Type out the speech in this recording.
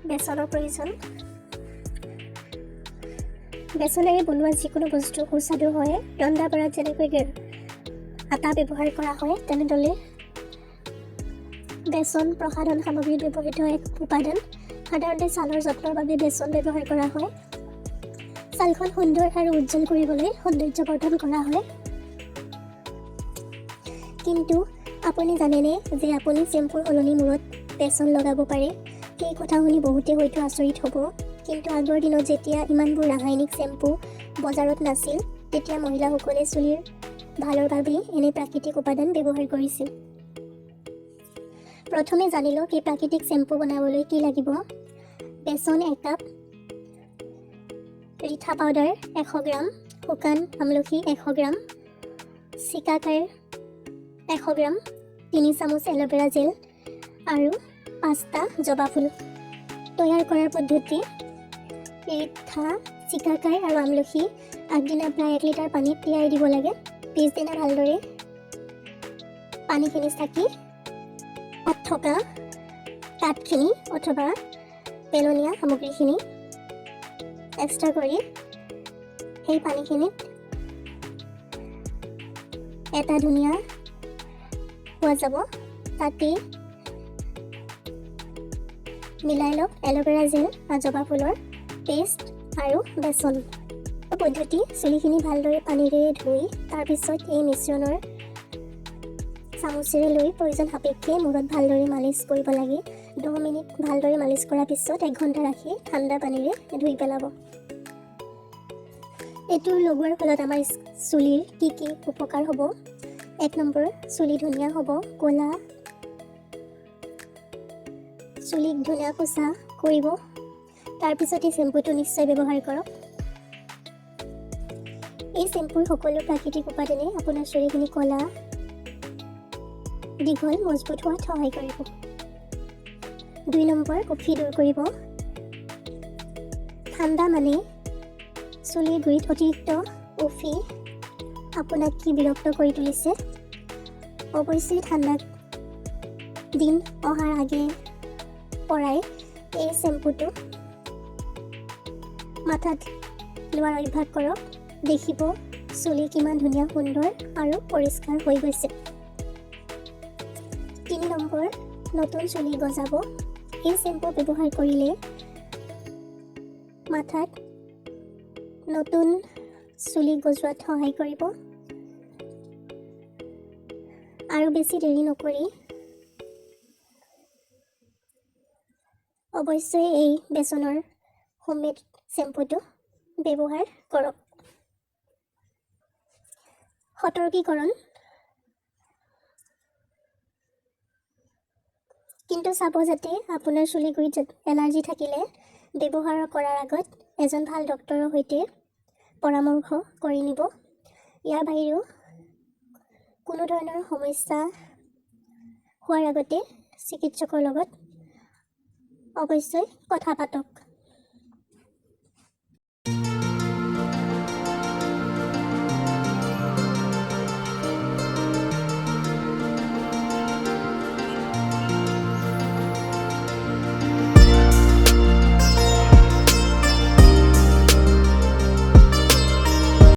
বেসনৰ প্ৰয়োজন। বেসনেৰে বনোৱা যিকোনো বস্তু সুস্বাদু হয়। ৰন্ধা বঢ়াত যেনেকৈ আটা ব্যৱহাৰ কৰা হয়, তেনেদৰে বেসন প্ৰসাধন সামগ্ৰীত ব্যৱহৃত এক উপাদান। সাধাৰণতে ছালৰ যত্নৰ বাবে বেসন ব্যৱহাৰ কৰা হয়। ছালখন সুন্দৰ আৰু উজ্জ্বল কৰিবলৈ সৌন্দৰ্য বৰ্ধন কৰা হয়। কিন্তু আপুনি জানেনে যে আপুনি শ্বেম্পুৰ সলনি মূৰত বেসন লগাব পাৰে? সেই কথা শুনি বহুতে হয়তো আচৰিত হ'ব। কিন্তু আগৰ দিনত যেতিয়া ইমানবোৰ ৰাসায়নিক শ্বেম্পু বজাৰত নাছিল, তেতিয়া মহিলাসকলে চুলিৰ ভালৰ বাবে এনে প্ৰাকৃতিক উপাদান ব্যৱহাৰ কৰিছিল। প্ৰথমে জানি লওক এই প্ৰাকৃতিক শ্বেম্পু বনাবলৈ কি লাগিব। বেসন 1 কাপ, ৰিঠা পাউডাৰ 100 গ্ৰাম, শুকান আমলখি 100 গ্ৰাম, shikaakai 100 গ্ৰাম, 3 চামুচ এল'ভেৰা জেল আৰু 5টা জবা ফুল। তৈয়াৰ কৰাৰ পদ্ধতি: ৰিঠা, shikaakai আৰু আমলখি আগদিনা প্ৰায় 1 লিটাৰ পানীত তিয়াই দিব লাগে। পিছদিনা ভালদৰে পানীখিনি চাকি তাত থকা কাঠখিনি অথবা পেলনীয়া সামগ্ৰীখিনি এক্সট্ৰা কৰি সেই পানীখিনিত এটা ধুনীয়া পোৱা যাব, তাতে মিলাই লওক এল'ভেৰা জেল বা জবা ফুলৰ পেষ্ট আৰু বেসন। পদ্ধতি: চুলিখিনি ভালদৰে পানীৰে ধুই তাৰপিছত এই মিশ্ৰণৰ চামুচেৰে লৈ প্ৰয়োজন সাপেক্ষে মূৰত ভালদৰে মালিচ কৰিব লাগে। 10 মিনিট ভালদৰে মালিচ কৰাৰ পিছত 1 ঘণ্টা ৰাখি ঠাণ্ডা পানীৰে ধুই পেলাব। এইটো লগোৱাৰ ফলত আমাৰ চুলিৰ কি উপকাৰ হ'ব? 1 নম্বৰ, চুলি ধুনীয়া হ'ব, ক'লা চুলিক ধুনীয়া কোচা কৰিব। তাৰপিছত এই শ্বেম্পুটো নিশ্চয় ব্যৱহাৰ কৰক। এই শ্বেম্পুৰ সকলো প্ৰাকৃতিক উপাদানে আপোনাৰ চুলিখিনি ক'লা, দীঘল, মজবুত হোৱাত সহায় কৰিব। 2 নম্বৰ, কফি দূৰ কৰিব। ঠাণ্ডা মানে চুলিৰ গুৰিত অতিৰিক্ত উফি আপোনাক কি বিৰক্ত কৰি তুলিছে? অৱশ্যে ঠাণ্ডা দিন অহাৰ আগে পৰাই এই শ্বেম্পুটো মাথাত লোৱাৰ অভ্যাস কৰক। দেখিব চুলি কিমান ধুনীয়া, সুন্দৰ আৰু পৰিষ্কাৰ হৈ গৈছে। 3 নম্বৰ, নতুন চুলি গজাব। এই শ্বেম্পু ব্যৱহাৰ কৰিলে মাথাত নতুন চুলি গজোৱাত সহায় কৰিব। আৰু বেছি দেৰি নকৰি অৱশ্যেই এই বেসনৰ হোমমেড শ্বেম্পুটো ব্যৱহাৰ কৰক। সতৰ্কীকৰণ: কিন্তু চাব যাতে আপোনাৰ চুলিৰ গুৰিত এলাৰ্জি থাকিলে ব্যৱহাৰ কৰাৰ আগত এজন ভাল ডক্তৰৰ সৈতে পৰামৰ্শ কৰি নিব। ইয়াৰ বাহিৰেও কোনো ধৰণৰ সমস্যা হোৱাৰ আগতে চিকিৎসকৰ লগত অৱশ্যই কথা পাতক।